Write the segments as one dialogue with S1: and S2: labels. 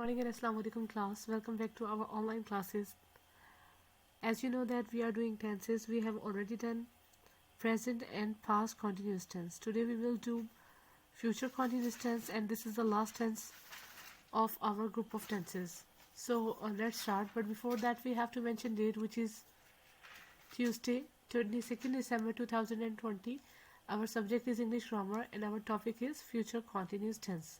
S1: morning and Assalamu alaikum class. Welcome back to our online classes. As you know that we are doing tenses, we have already done present and past continuous tense. Today we will do future continuous tense, and this is the last tense of our group of tenses. So let's start, but before that we have to mention date, which is Tuesday, 22nd December 2020. Our subject is English grammar and our topic is future continuous tense.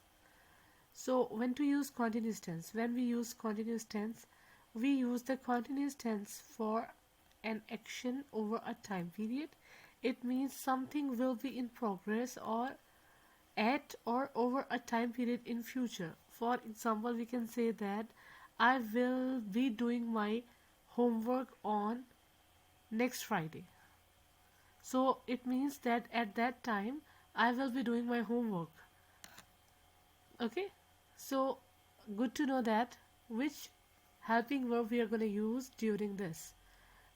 S1: So when to use continuous tense? When we use continuous tense, we use the continuous tense for an action over a time period. It means something will be in progress or at or over a time period in future. For example, we can say that I will be doing my homework on next Friday. So it means that at that time I will be doing my homework. Okay, so good to know that which helping verb we are going to use during this.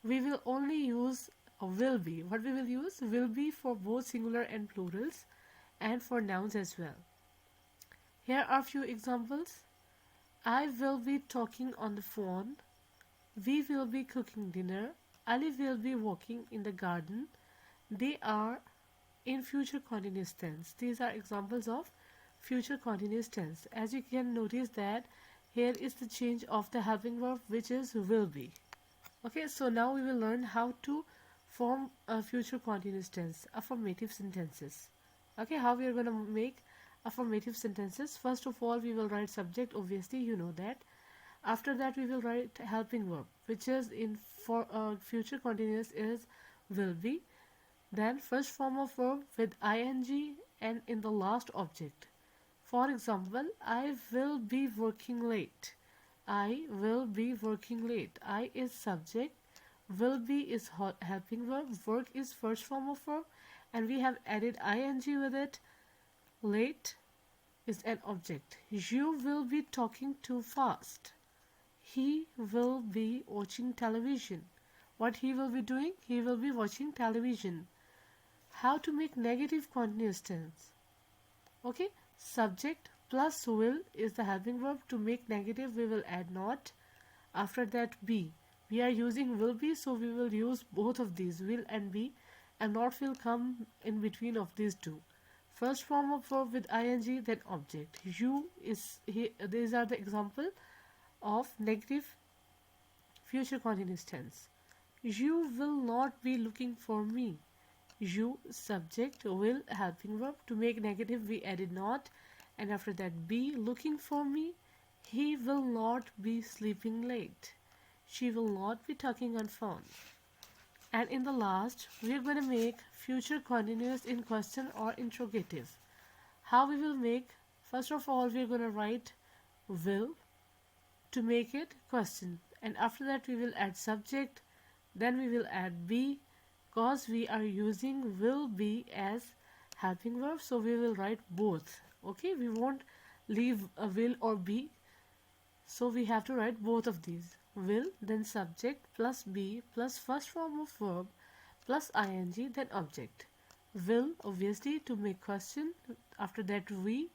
S1: We will only use will be. What we will use? Will be for both singular and plurals and for nouns as well. Here are few examples. I will be talking on the phone. We will be cooking dinner. Ali will be walking in the garden. They are in future continuous tense. These are examples of future continuous tense. As you can notice that here is the change of the helping verb, which is will be. Okay, so now we will learn how to form a future continuous tense, affirmative sentences. Okay, how we are going to make affirmative sentences. First of all, we will write subject, obviously you know that. After that we will write helping verb, which is in for future continuous is will be. Then first form of verb with ing and in the last object. For example, I will be working late. I will be working late. I is subject, will be is helping verb, work is first form of verb, and we have added ing with it. Late is an object. You will be talking too fast. He will be watching television. What he will be doing? He will be watching television. How to make negative continuous tense? Okay, subject plus will is the helping verb. To make negative, we will add not. After that, be. We are using will be, so we will use both of these, will and be, and not will come in between of these two. First form of verb with ing, then object. You is here. These are the example of negative future continuous tense. You will not be looking for me. You subject, will helping verb. To make negative we added not, and after that be looking for me. He will not be sleeping late. She will not be talking on phone. And in the last we are going to make future continuous in question or interrogative. How we will make? First of all, we are going to write will to make it question, and after that we will add subject, then we will add be, because we are using will be as helping verb, so we will write both. Okay, we won't leave a will or be, so we have to write both of these. Will, then subject plus be plus first form of verb plus ing, then object. Will, obviously to make question, after that we,